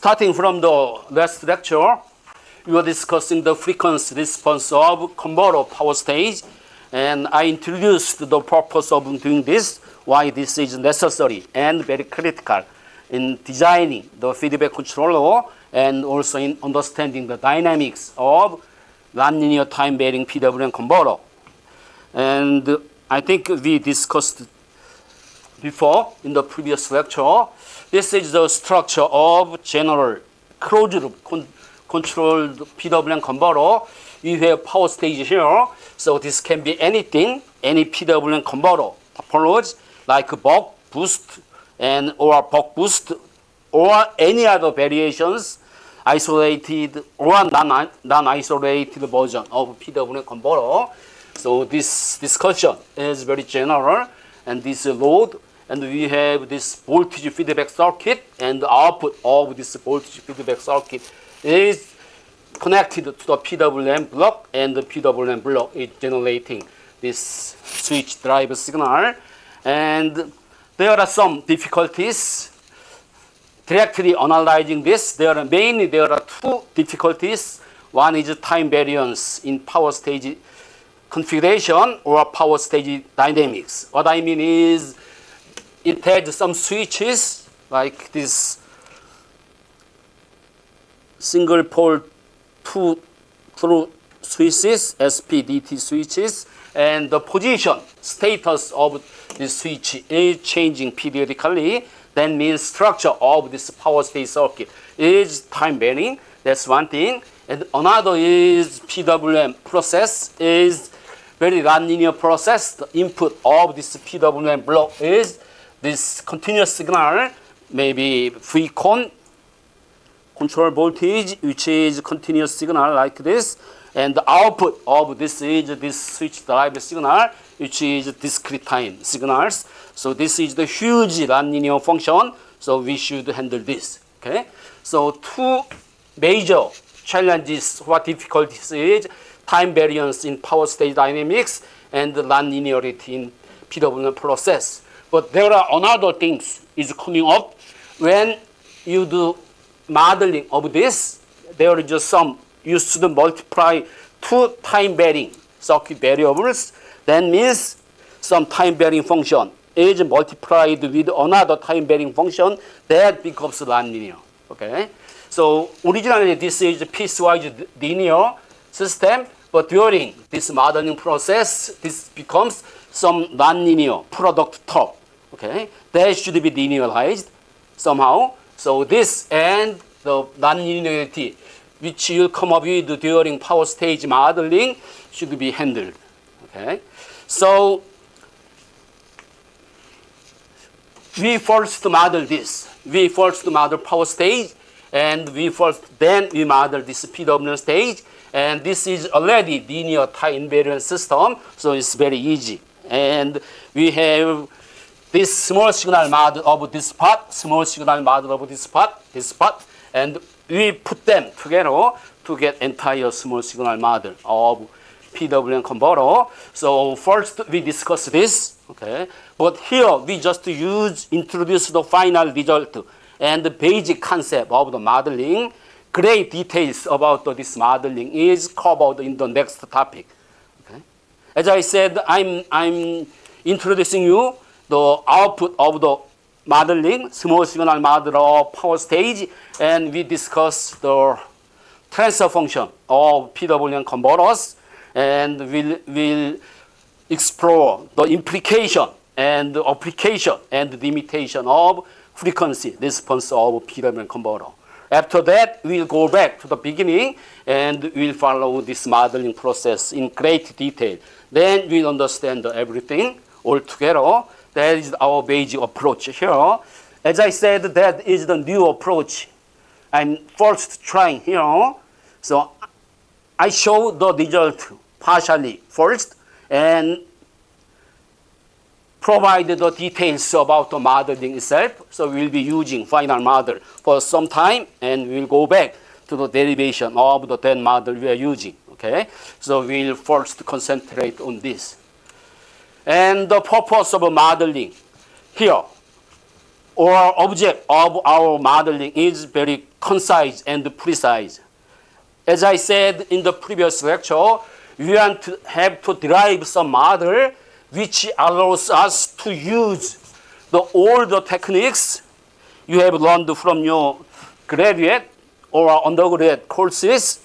Starting from the last lecture, we were discussing the frequency response of converter power stage, and I introduced the purpose of doing this, why this is necessary and very critical in designing the feedback controller and also in understanding the dynamics of nonlinear time-varying PWM converter. And I think we discussed before in the previous lecture. This is the structure of general closed-loop controlled PWM converter. You have power stage here, so this can be anything, any PWM converter topology like buck boost and or buck boost or any other variations, isolated or non-isolated version of PWM converter. So this discussion is very general, and this load. And we have this voltage feedback circuit, and the output of this voltage feedback circuit is connected to the PWM block, and the PWM block is generating this switch drive signal. And there are some difficulties directly analyzing this. There are two difficulties. One is time variance in power stage configuration or power stage dynamics. What I mean is, it has some switches like this single pole two through switches, SPDT switches, and the position status of this switch is changing periodically. That means structure of this power stage circuit is time varying. That's one thing. And another is PWM process is very nonlinear process. The input of this PWM block is this continuous signal, maybe V-con control voltage, which is continuous signal like this, and the output of this is this switch drive signal, which is discrete time signals. So this is the huge nonlinear function. So we should handle this. Okay. So two major challenges, what difficulties is time variance in power stage dynamics and the nonlinearity in PWM process. But there are another things is coming up when you do modeling of this. There is just some, you should multiply two time varying circuit variables. That means some time varying function is multiplied with another time varying function that becomes nonlinear. Okay. So originally this is a piecewise linear system, but during this modeling process, this becomes some nonlinear product term. Okay, that should be linearized somehow. So this and the nonlinearity, which you come up with during power stage modeling, should be handled. Okay, so we first model this. We first model power stage, and then we model this PWM stage, and this is already linear time invariant system, so it's very easy. And we have this small signal model of this part, small signal model of this part, and we put them together to get entire small signal model of PWM converter. So first we discuss this, okay? But here we just introduce the final result and the basic concept of the modeling. Great details about this modeling is covered in the next topic. Okay? As I said, I'm introducing you the output of the modeling, small signal model of power stage, and we discuss the transfer function of PWM converters, and we'll explore the implication and the application and the limitation of frequency response of PWM converter. After that, we'll go back to the beginning and we'll follow this modeling process in great detail. Then we'll understand everything all together. That is our basic approach here. As I said, that is the new approach. I'm first trying here. So I show the result partially first and provide the details about the modeling itself. So we'll be using final model for some time, and we'll go back to the derivation of the then model we are using. Okay? So we'll first concentrate on this. And the purpose of modeling here. or object of our modeling is very concise and precise. As I said in the previous lecture, we want to have to derive some model which allows us to use all the techniques you have learned from your graduate or undergraduate courses,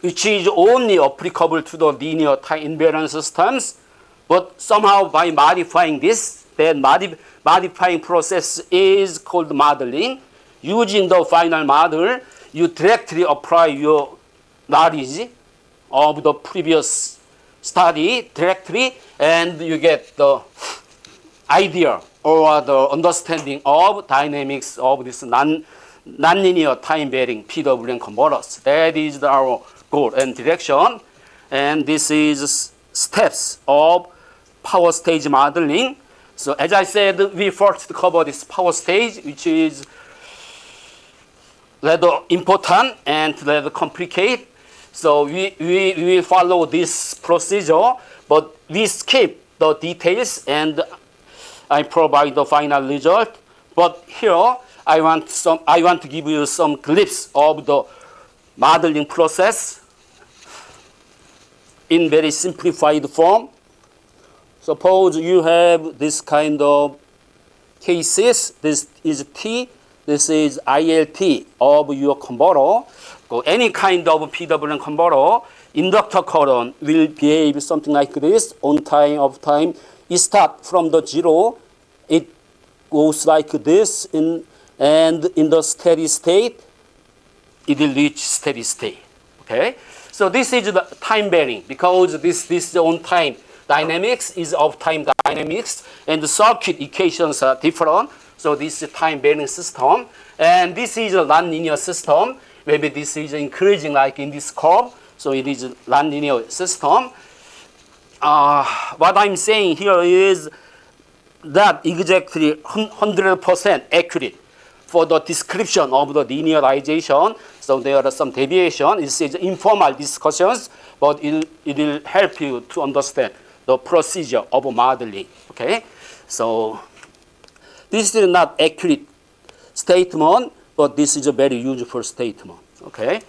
which is only applicable to the linear time invariant systems, but somehow by modifying this, then modifying process is called modeling. Using the final model, you directly apply your knowledge of the previous study directly, and you get the idea or the understanding of dynamics of this nonlinear time-varying PWM converters. That is our goal and direction. And this is steps of power stage modeling. So as I said, we first cover this power stage, which is rather important and rather complicated. So we follow this procedure, but we skip the details and I provide the final result. But here I want to give you some glimpse of the modeling process in very simplified form. Suppose you have this kind of cases. This is T. This is ILT of your converter. So any kind of PWM converter, inductor current will behave something like this on time, off time. It starts from the 0. It goes like this, and in the steady state, it will reach steady state. Okay? So this is the time varying because this is on time dynamics is of time dynamics, and the circuit equations are different. So this is time varying system, and this is a nonlinear system. Maybe this is increasing like in this curve. So it is a nonlinear system. What I'm saying here is that exactly 100% accurate for the description of the linearization. So there are some deviation. It is informal discussions, but it will help you to understand the procedure of modeling. Okay, so this is not accurate statement, but this is a very useful statement. Okay,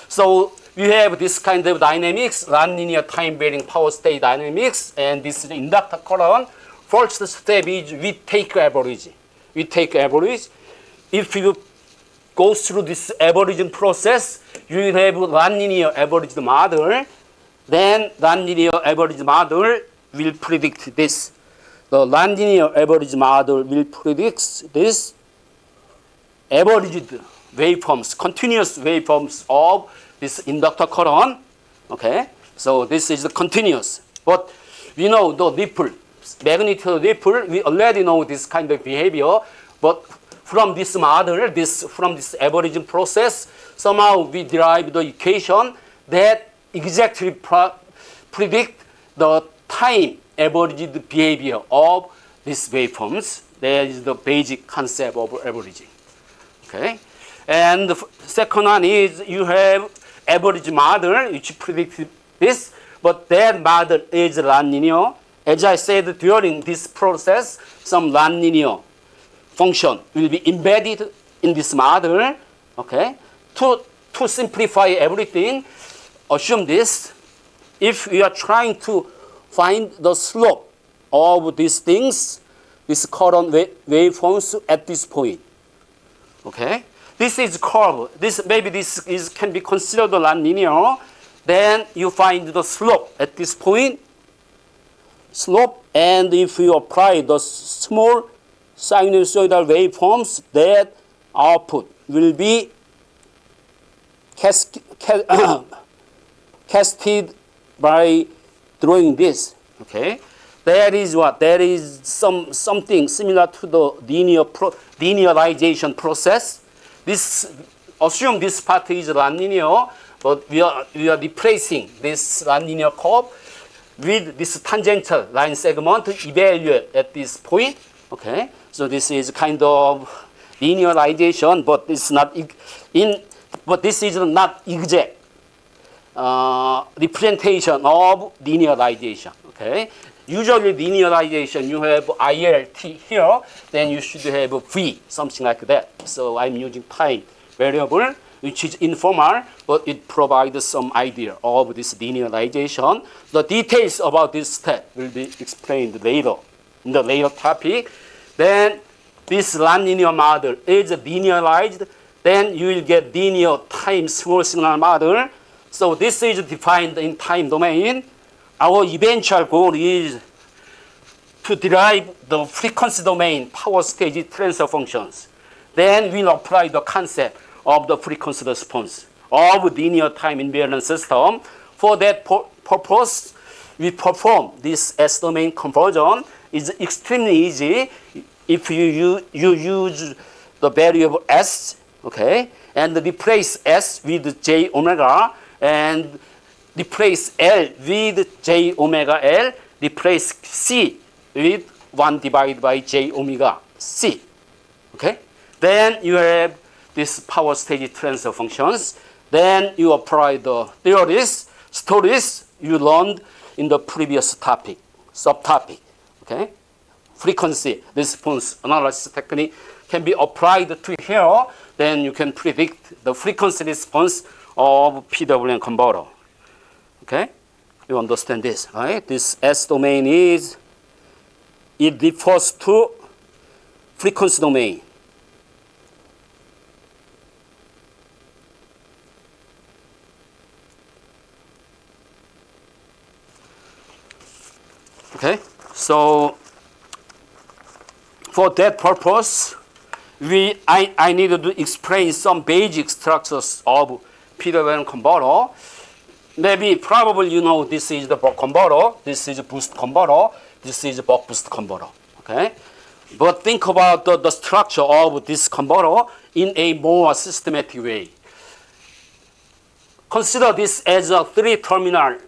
so we have this kind of dynamics, nonlinear time-varying power state dynamics, and this is inductor current. First step is we take average. We take average. If you go through this averaging process, you will have nonlinear averaged model. Then nonlinear averaged model will predict this. The nonlinear average model will predict this averaged waveforms, continuous waveforms of this inductor current. Okay, so this is the continuous. But we know the ripple, magnitude ripple. We already know this kind of behavior. But from this model, from this averaging process, somehow we derive the equation that exactly predict the time averaged behavior of these waveforms. That is the basic concept of averaging. Okay, and the second one is you have average model which predicts this, but that model is nonlinear. As I said, during this process, some nonlinear function will be embedded in this model. Okay, to simplify everything, assume this: if we are trying to find the slope of these things, this current waveforms at this point. Okay, this is curve. This can be considered nonlinear. Then you find the slope at this point. Slope, and if you apply the small sinusoidal waveforms, that output will be casted by drawing this. Okay, that is what? That is something similar to the linearization process. This assume this part is nonlinear, but we are replacing this nonlinear curve with this tangential line segment to evaluate at this point. Okay, so this is kind of linearization, but it's not but this is not exact representation of linearization. Okay, Usually linearization, you have ILT here, then you should have V, something like that. So I'm using time variable, which is informal, but it provides some idea of this linearization. The details about this step will be explained later, in the later topic. Then this nonlinear model is linearized, then you will get linear time small signal model. So this is defined in time domain. Our eventual goal is to derive the frequency domain power stage transfer functions. Then we'll apply the concept of the frequency response of linear time invariant system. For that purpose, we perform this S-domain conversion. It's extremely easy if you use the variable S, okay, and replace S with J omega, and replace L with J omega L, replace C with 1 divided by J omega C, okay? Then you have this power stage transfer functions. Then you apply the theories, stories you learned in the previous topic, subtopic, okay? Frequency response analysis technique can be applied to here. Then you can predict the frequency response of PWM converter. Okay, you understand this, right? This S domain is, it refers to frequency domain. Okay, so for that purpose, I needed to explain some basic structures of PWM converter. Maybe, probably you know this is the buck converter, this is a boost converter, this is a buck boost converter, okay? But think about the structure of this converter in a more systematic way. Consider this as a 3-terminal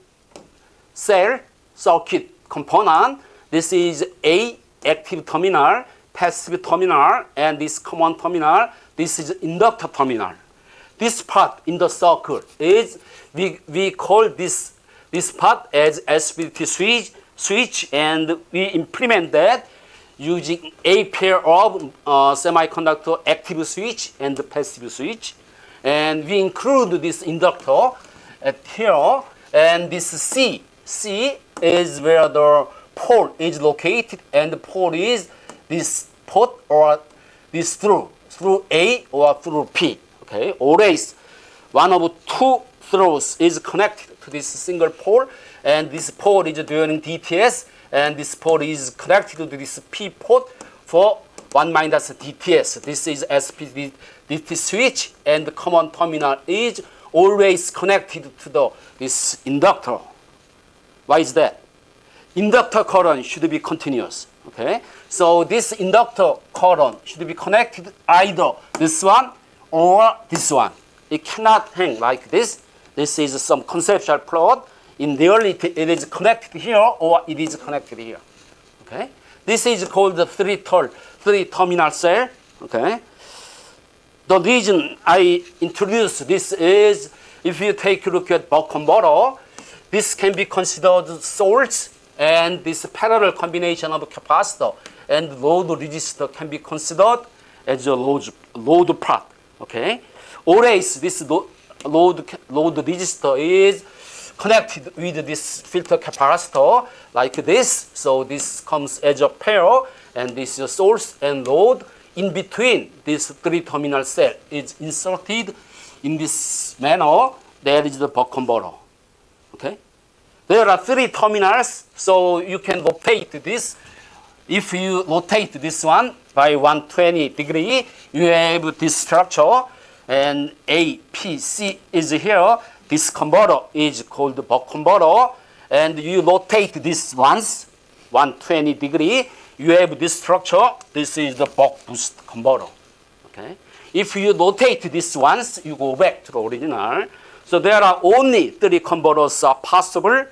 cell circuit component. This is A, active terminal, passive terminal, and this common terminal. This is inductor terminal. This part in the circle is, we call this part as SPDT switch, and we implement that using a pair of semiconductor active switch and passive switch. And we include this inductor at here, and this C is where the pole is located, and the pole is this port or this through A or through P. Okay, always one of two throws is connected to this single pole, and this pole is doing DTS, and this pole is connected to this P port for 1 minus DTS. This is SPDT switch, and the common terminal is always connected to this inductor. Why is that? Inductor current should be continuous. Okay, so this inductor current should be connected either this one or this one. It cannot hang like this. This is some conceptual plot. In reality, it is connected here or it is connected here. Okay, this is called the three-terminal cell. Okay, the reason I introduced this is, if you take a look at buck converter, this can be considered source, and this parallel combination of capacitor and load resistor can be considered as a load part. Okay, always this load resistor is connected with this filter capacitor like this. So this comes as a pair, and this is source and load. In between this 3-terminal cell is inserted in this manner. There is the buck converter. Okay, there are 3 terminals, so you can rotate this. If you rotate this one by 120 degrees, you have this structure, and A, P, C is here. This converter is called the buck converter, and you rotate this once, 120 degrees, you have this structure. This is the buck boost converter. Okay, if you rotate this once, you go back to the original. So there are only 3 converters are possible,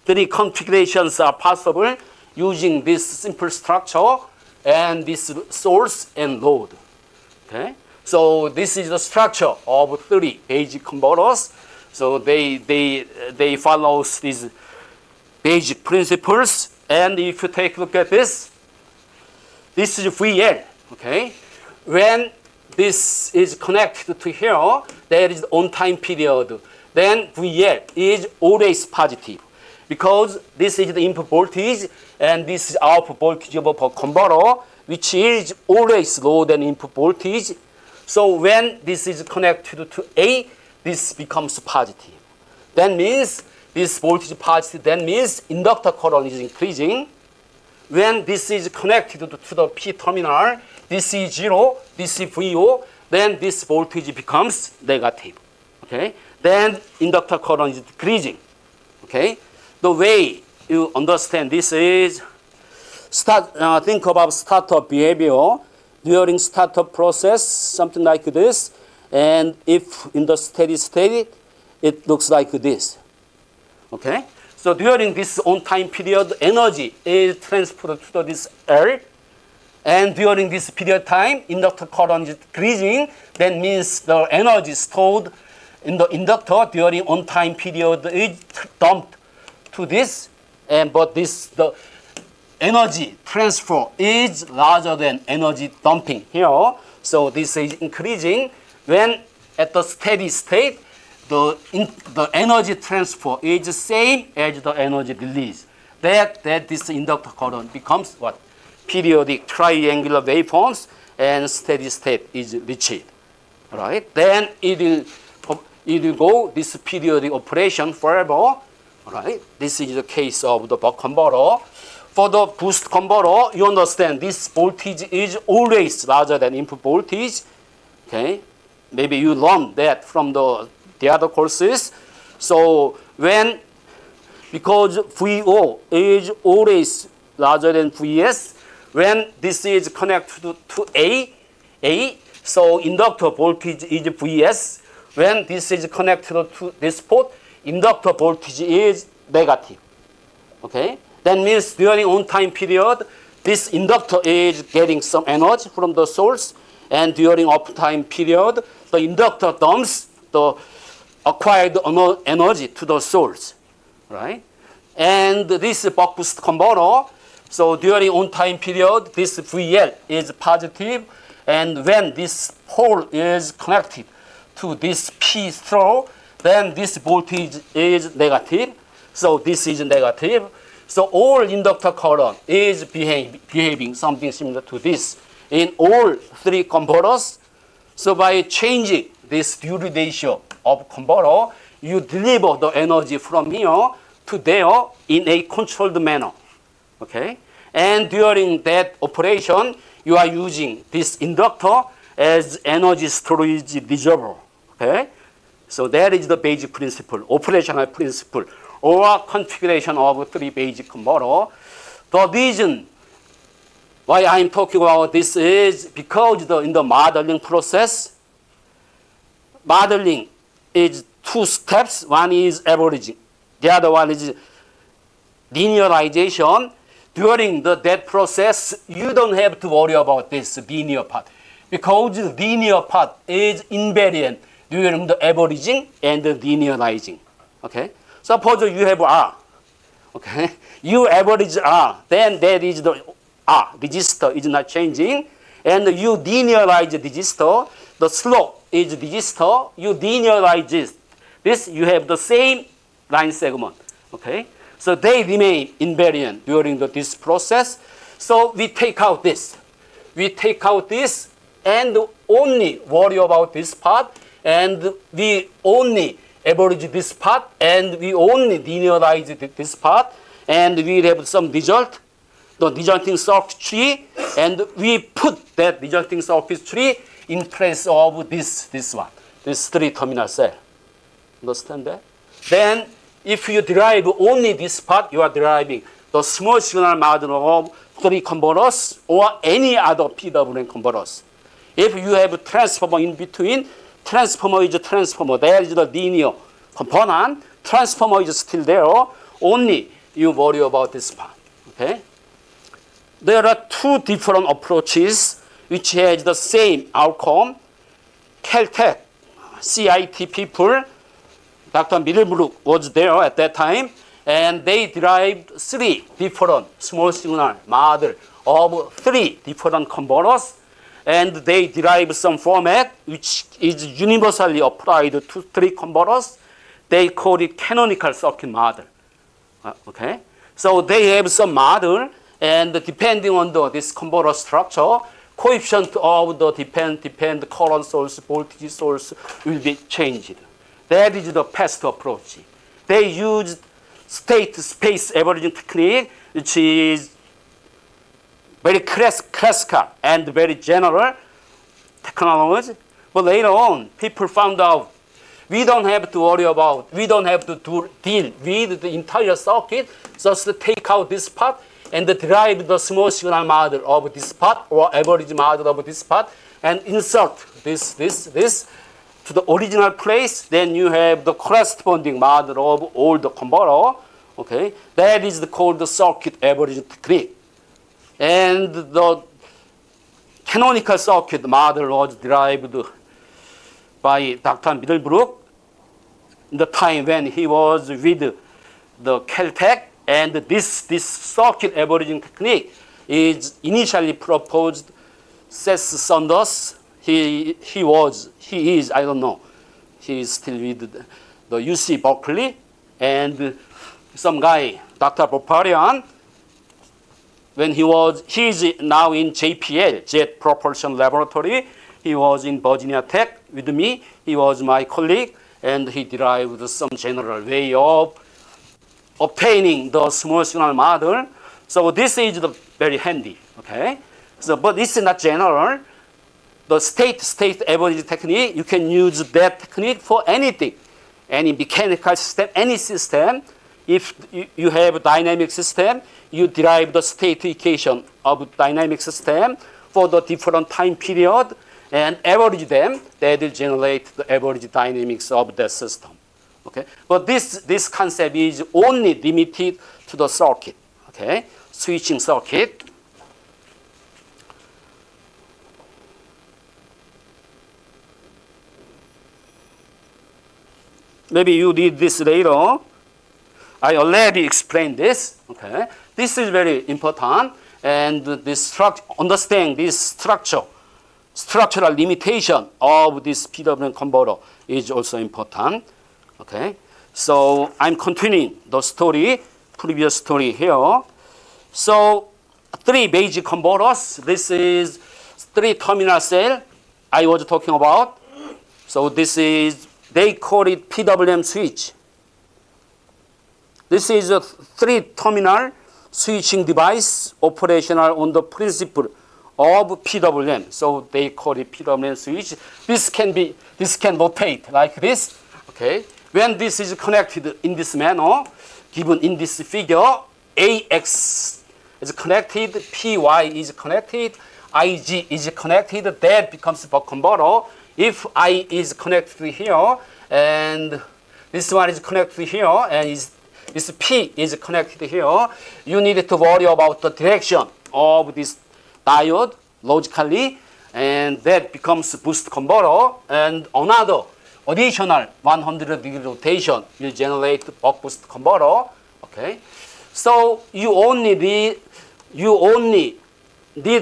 3 configurations are possible using this simple structure and this source and load. Okay, so this is the structure of 3 basic converters. So they follow these basic principles. And if you take a look at this is VL, okay? When this is connected to here, there is on-time period. Then VL is always positive because this is the input voltage and this is output voltage of a converter, which is always lower than input voltage. So when this is connected to A, this becomes positive. That means this voltage positive, that means inductor current is increasing. When this is connected to the P terminal, this is 0, this is VO, then this voltage becomes negative. Okay? Then inductor current is decreasing. Okay? The way you understand this is think about startup behavior during startup process, something like this. And if in the steady state, it looks like this. Okay? So during this on-time period, energy is transferred to this L. And during this period time, inductor current is decreasing. That means the energy stored in the inductor during on-time period is dumped to this. But the energy transfer is larger than energy dumping here. So this is increasing. When at the steady state, the energy transfer is the same as the energy release. That this inductor current becomes what? Periodic triangular waveforms and steady state is reached. Right? Then it will go this periodic operation forever. Right? This is the case of the buck converter. For the boost converter, you understand this voltage is always larger than input voltage. Okay? Maybe you learned that from the other courses. So because VO is always larger than VS, when this is connected to A, so inductor voltage is VS. When this is connected to this port, inductor voltage is negative. Okay? That means during on-time period, this inductor is getting some energy from the source, and during off-time period, the inductor dumps the acquired energy to the source, right? And this buck boost converter, so during on-time period, this VL is positive, and when this pole is connected to this P throw, then this voltage is negative, so this is negative. So all inductor current is behaving something similar to this in all three converters. So by changing this duty ratio of converter, you deliver the energy from here to there in a controlled manner. Okay? And during that operation, you are using this inductor as energy storage reservoir. Okay? So that is the basic principle, operational principle, or configuration of three basic converter. The reason why I'm talking about this is because in the modeling process, modeling is two steps. One is averaging. The other one is linearization. During that process, you don't have to worry about this linear part because the linear part is invariant during the averaging and the linearizing. Okay? Suppose you have R. Okay? You average R, then that is the R. Resistor is not changing. And you linearize the resistor, the slope is resistor, you linearize this, you have the same line segment. Okay? So they remain invariant during this process. So we take out this. We take out this and only worry about this part, and we only average this part, and we only linearize this part, and we have some result, the resulting circuit tree, and we put that resulting circuit tree in place of this one, this three-terminal cell. Understand that? Then, if you derive only this part, you are deriving the small signal model of three converters or any other PWM converters. If you have a transformer in between, transformer is a transformer. There is the linear component. Transformer is still there. Only you worry about this part. Okay? There are two different approaches which has the same outcome. Caltech, CIT people, Dr. Middlebrook was there at that time, and they derived three different small signal model of three different converters, and they derived some format which is universally applied to three converters. They call it canonical circuit model. Okay, so they have some model, and depending on this converter structure, coefficient of the depend current source, voltage source will be changed. That is the past approach. They used state space averaging technique, which is very classical and very general technology. But later on, people found out we don't have to worry about, we don't have to deal with the entire circuit, just take out this part and derive the small signal model of this part or average model of this part and insert this to the original place. Then you have the corresponding model of all the converter. Okay, that is called the circuit averaging technique. And the canonical circuit model was derived by Dr. Middlebrook in the time when he was with the Caltech, and this circuit averaging technique is initially proposed Seth Saunders. He is, I don't know, he is still with the UC Berkeley, and some guy, Dr. Boparian, when he is now in JPL, Jet Propulsion Laboratory. He was in Virginia Tech with me. He was my colleague, and he derived some general way of obtaining the small signal model. So this is very handy, okay? So, but this is not general. The state average technique, you can use that technique for anything, any mechanical system, any system. If you have a dynamic system, you derive the state equation of dynamic system for the different time period and average them. That will generate the average dynamics of the system. Okay, but this concept is only limited to the circuit. Okay, switching circuit. Maybe you did this later. I already explained this. Okay, this is very important, and this understanding this structural limitation of this PWM converter is also important. Okay, so I'm continuing the story, previous story here. So three basic converters. This is three terminal cell I was talking about. So this is, they call it PWM switch. This is a three-terminal switching device operational on the principle of PWM. So they call it PWM switch. This can rotate like this. Okay. When this is connected in this manner, given in this figure, AX is connected, PY is connected, IG is connected, that becomes a converter. If I is connected here, and this one is connected here, and this P is connected here, you need to worry about the direction of this diode logically, and that becomes boost converter, and another additional 100-degree rotation will generate buck boost converter. Okay, so you only need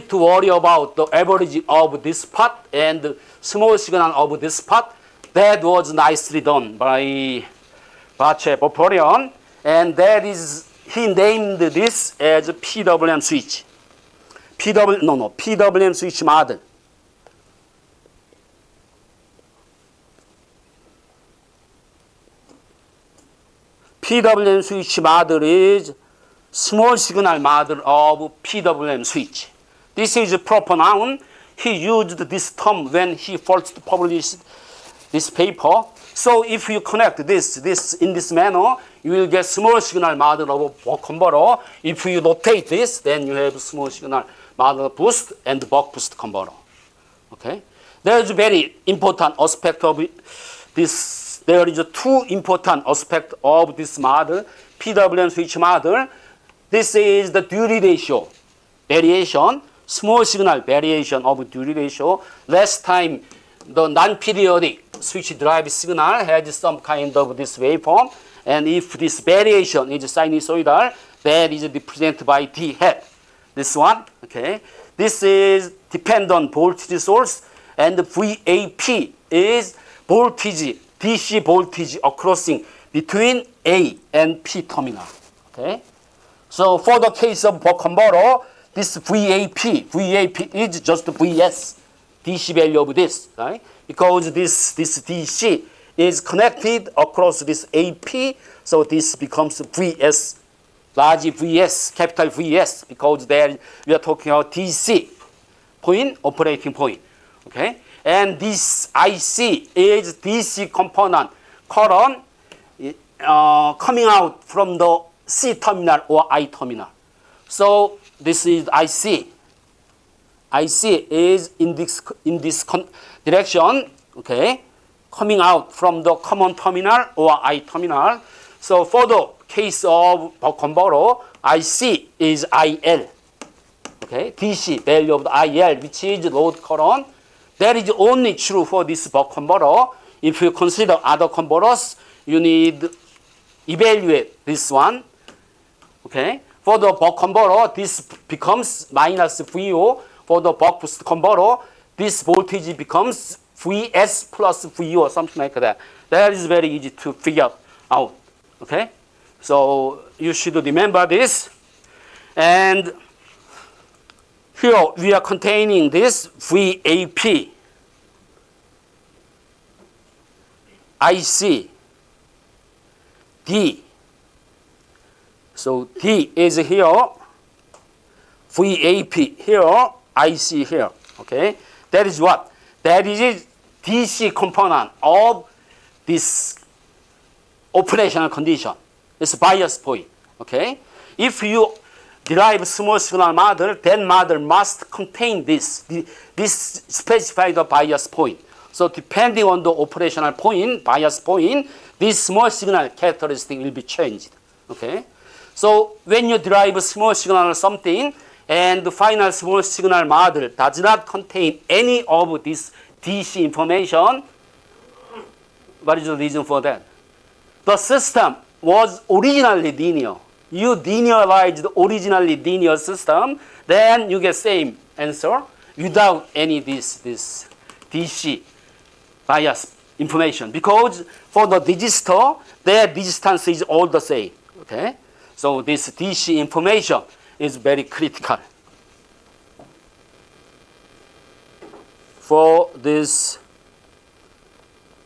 to worry about the average of this part and small signal of this part. That was nicely done by Bache Boporian, and that is, he named this as PWM switch. PWM switch model. PWM switch model is small signal model of PWM switch. This is a proper noun. He used this term when he first published this paper. So if you connect this in this manner, you will get small signal model of buck converter. If you rotate this, then you have small signal model boost and buck boost converter. Okay, there is a very important aspect of this. There is two important aspects of this model, PWM switch model. This is the duty ratio variation, small signal variation of duty ratio. Last time, the non-periodic switch drive signal has some kind of this waveform, And if this variation is sinusoidal, that is represented by D hat. This one, okay. This is depend on voltage source, and VAP is voltage, DC voltage crossing between A and P terminal. Okay. So for the case of buck converter, this VAP is just VS, DC value of this, right? Because this DC is connected across this AP, so this becomes VS, large VS, capital VS, because there we are talking about DC point, operating point, okay? And this IC is DC component current coming out from the C terminal or I terminal. So this is IC. IC is in this direction, okay, coming out from the common terminal or I terminal. So for the case of buck converter, IC is IL, okay, DC value of the IL, which is load current. That is only true for this buck converter. If you consider other converters, you need evaluate this one, okay. For the buck converter, this becomes minus VO. For the buck boost converter, this voltage becomes VS plus VO or something like that. That is very easy to figure out, okay. So you should remember this. And here we are containing this VAP, IC, D. So D is here, VAP here, IC here, okay? That is what? That is DC component of this operational condition. It's bias point, okay? If you derive small signal model, then model must contain this specified bias point. So depending on the operational point, bias point, this small signal characteristic will be changed, okay? So when you derive a small signal or something, and the final small signal model does not contain any of this DC information, what is the reason for that? The system was originally linear. You linearize the originally linear system, then you get same answer without any this DC bias information. Because for the resistor, their resistance is all the same, okay? So this DC information is very critical for this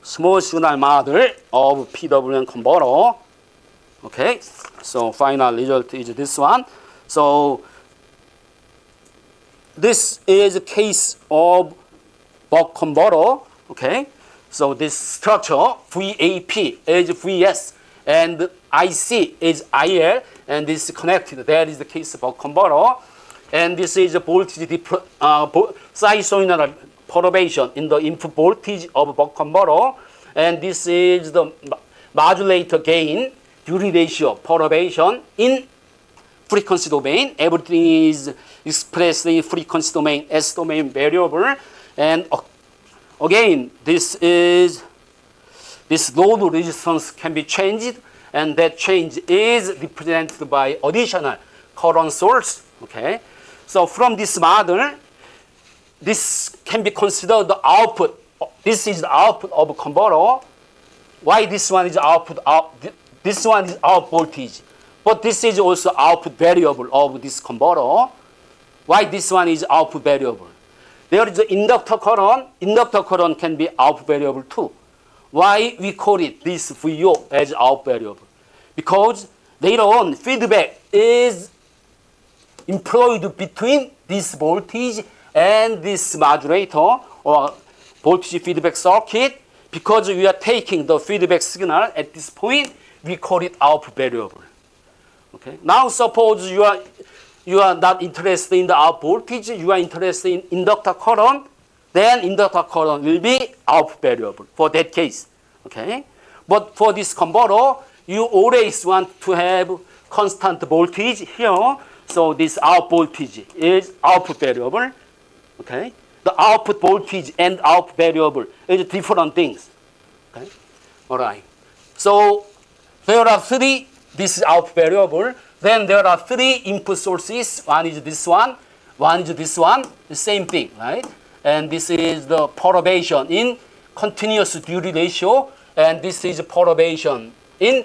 small signal model of PWM converter. Okay, so final result is this one. So this is a case of buck converter. Okay, so this structure VAP is VS and IC is IL, and this is connected. That is the case of buck converter. And this is a voltage sinusoidal perturbation in the input voltage of buck converter. And this is the modulator gain duty ratio perturbation in frequency domain. Everything is expressed in frequency domain, S domain variable. And again, this load resistance can be changed, and that change is represented by additional current source. Okay, so from this model, this can be considered the output. This is the output of a converter. Why this one is output? This one is out voltage, but this is also output variable of this converter. Why this one is output variable? There is the inductor current. Inductor current can be output variable too. Why we call it this VO as output variable? Because later on feedback is employed between this voltage and this modulator or voltage feedback circuit. Because we are taking the feedback signal at this point, we call it output variable. Okay. Now suppose you are not interested in the output voltage, you are interested in inductor current, then inductor current will be output variable for that case. Okay. But for this converter, you always want to have constant voltage here. So this output voltage is output variable. Okay. The output voltage and output variable is different things. Okay. All right. So there are three, this is output variable. Then there are three input sources. One is this one is this one, the same thing, right? And this is the perturbation in continuous duty ratio, and this is perturbation in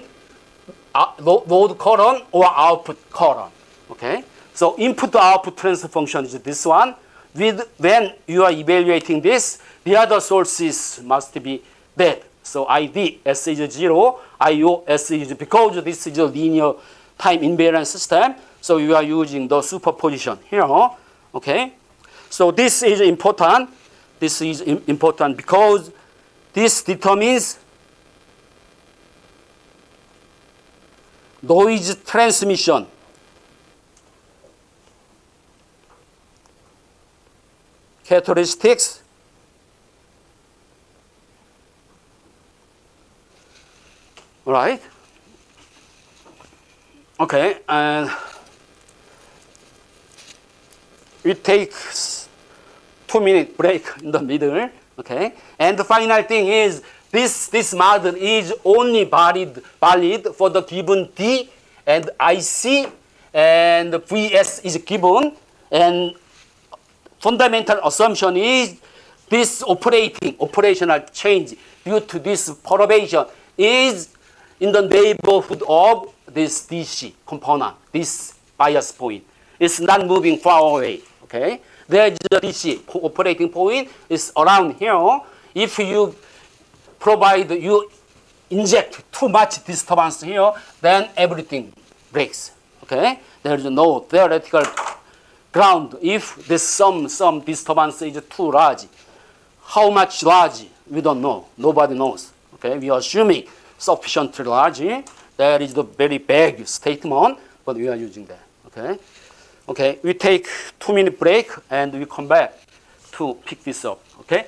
load current or output current, okay? So input to output transfer function is this one. When you are evaluating this, the other sources must be dead. So ID, S is 0, IO, S is, because this is a linear time invariant system, so you are using the superposition here, okay? So this is important. This is important because this determines noise transmission. Characteristics. Right? Okay, and we take 2-minute break in the middle. Okay, and the final thing is this model is only valid for the given D and IC, and VS is given, and fundamental assumption is this operational change due to this perturbation is in the neighborhood of this DC component, this bias point. It's not moving far away, okay? There is a DC operating point is around here. If you inject too much disturbance here, then everything breaks, okay? There is no theoretical ground if this some disturbance is too large. How much large, we don't know. Nobody knows, okay? We are assuming sufficiently large. That is the very vague statement, but we are using that, okay? Okay, we take 2-minute break and we come back to pick this up, okay?